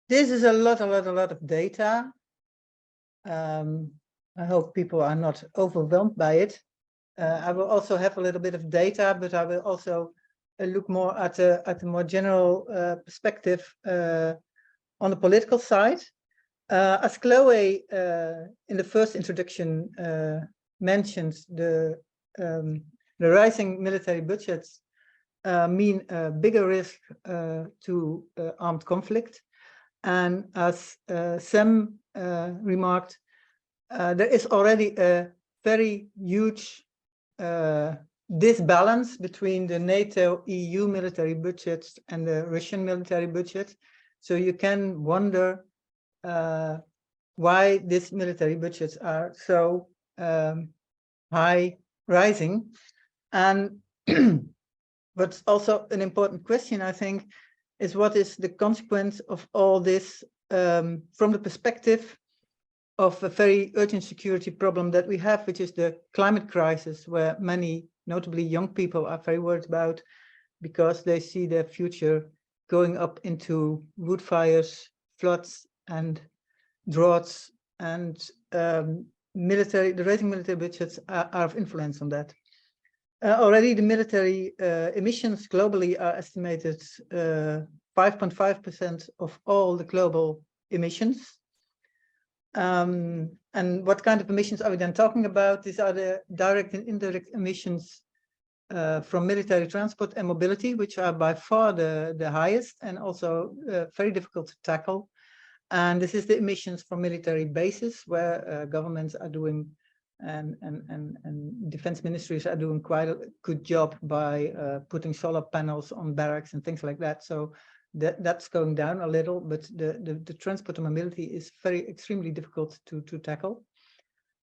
This is a lot of data. I hope people are not overwhelmed by it. I will also have a little bit of data, but I will also look more at a more general perspective on the political side. As Chloe in the first introduction mentioned, the rising military budgets mean a bigger risk to armed conflict. And as Sam remarked, there is already a very huge disbalance between the NATO EU military budgets and the Russian military budget. So you can wonder why these military budgets are so high rising. And what's also an important question, I think, is what is the consequence of all this from the perspective of a very urgent security problem that we have, which is the climate crisis, where many, notably young people, are very worried about because they see their future going up into wood fires, floods, and droughts, and the rising military budgets are of influence on that. Already the military emissions globally are estimated 5.5% of all the global emissions. And what kind of emissions are we then talking about? These are the direct and indirect emissions from military transport and mobility, which are by far the highest and also very difficult to tackle. And this is the emissions from military bases, where governments are doing and defense ministries are doing quite a good job by putting solar panels on barracks and things like that. So that's going down a little, but the transport and mobility is extremely difficult to tackle.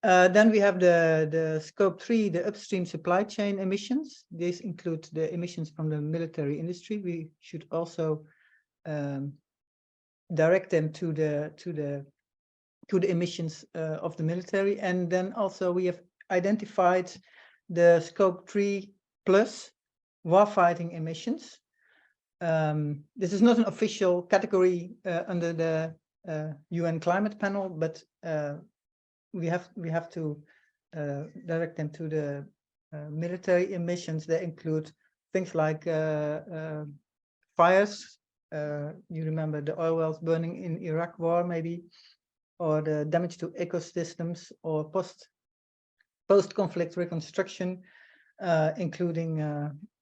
Then we have the scope 3, the upstream supply chain emissions. These include the emissions from the military industry. We should also direct them to the emissions of the military. And then also we have identified the scope 3 plus warfighting emissions. This is not an official category under the UN climate panel, but we have to direct them to the military emissions. They include things like fires. You remember the oil wells burning in Iraq war, maybe, or the damage to ecosystems, or post-conflict reconstruction, including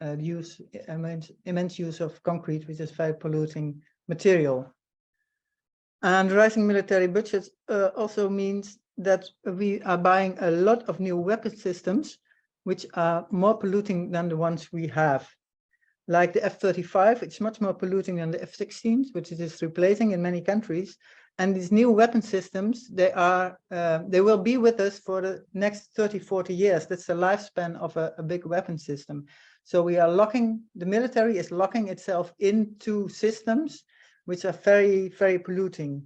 immense use of concrete, which is very polluting material. And rising military budgets also means that we are buying a lot of new weapon systems, which are more polluting than the ones we have. Like the F-35, it's much more polluting than the F-16s, which it is replacing in many countries. And these new weapon systems, they will be with us for the next 30, 40 years. That's the lifespan of a big weapon system. So the military is locking itself into systems which are very, very polluting.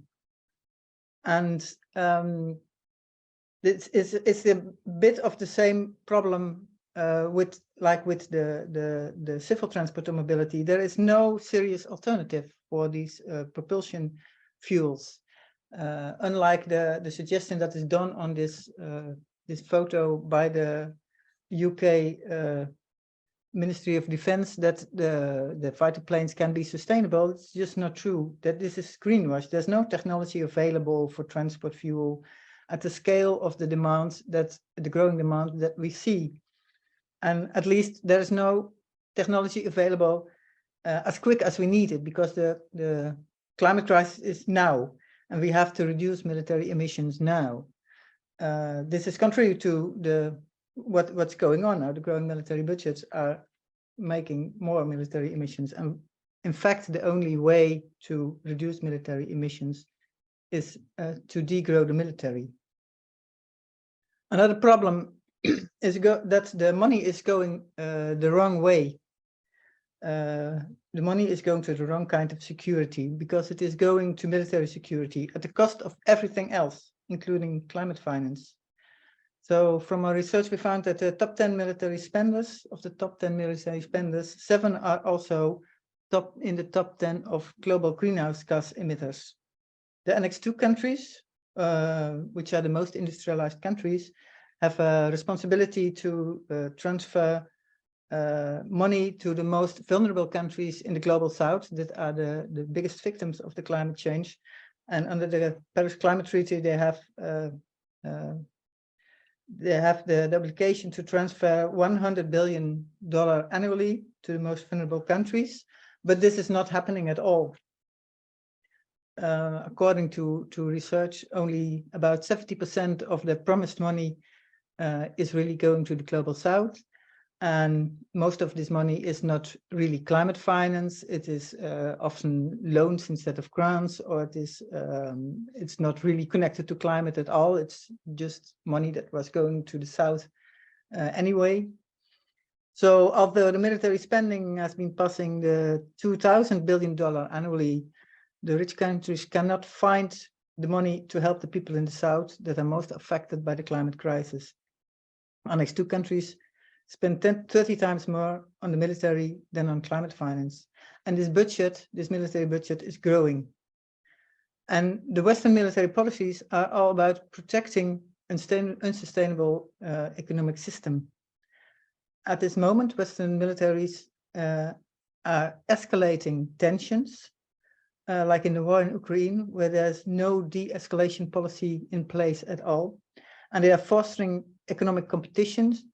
And it's a bit of the same problem with the civil transport and mobility. There is no serious alternative for these propulsion fuels, unlike the suggestion that is done on this photo by the UK Ministry of Defense, that the fighter planes can be sustainable. It's just not true. That this is greenwash. There's no technology available for transport fuel at the scale of the demand, the growing demand that we see. And at least there is no technology available as quick as we need it, because the climate crisis is now, and we have to reduce military emissions now. This is contrary to what's going on now. The growing military budgets are making more military emissions. And in fact, the only way to reduce military emissions is to degrow the military. Another problem is that the money is going the wrong way. The money is going to the wrong kind of security, because it is going to military security at the cost of everything else, including climate finance. So from our research, we found that the top 10 military spenders, of the top 10 military spenders, 7 are also in the top 10 of global greenhouse gas emitters. The Annex II countries, which are the most industrialized countries, have a responsibility to transfer money to the most vulnerable countries in the global south that are the biggest victims of the climate change. And under the Paris Climate Treaty, they have the obligation to transfer $100 billion annually to the most vulnerable countries, but this is not happening at all. According to research, only about 70% of the promised money is really going to the global south, and most of this money is not really climate finance. It is often loans instead of grants, or it's not really connected to climate at all. It's just money that was going to the south anyway. So although the military spending has been passing the $2,000 billion annually, the rich countries cannot find the money to help the people in the south that are most affected by the climate crisis. Annex II countries spend 30 times more on the military than on climate finance. And this military budget is growing. And the Western military policies are all about protecting an unsustainable economic system. At this moment, Western militaries are escalating tensions, like in the war in Ukraine, where there's no de-escalation policy in place at all. And they are fostering economic competitions,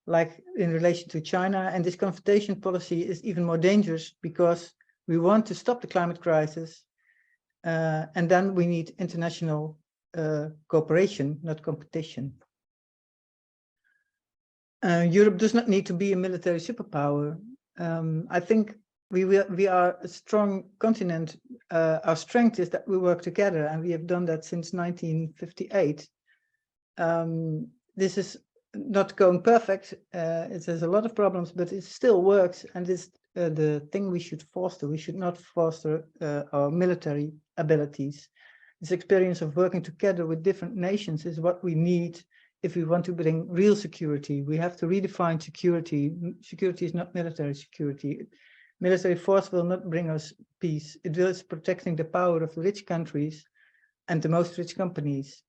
like in relation to China. And this confrontation policy is even more dangerous because we want to stop the climate crisis. And then we need international cooperation, not competition. Europe does not need to be a military superpower. I think we are a strong continent. Our strength is that we work together, and we have done that since 1958. This is not going perfect. It has a lot of problems, but it still works, and it's the thing we should foster. We should not foster our military abilities. This experience of working together with different nations is what we need if we want to bring real security. We have to redefine security. Security is not military security. Military force will not bring us peace. It is protecting the power of the rich countries and the most rich companies.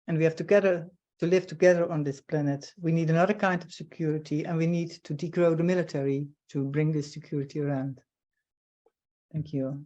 And we have to live together on this planet. We need another kind of security, and we need to degrow the military to bring this security around. Thank you.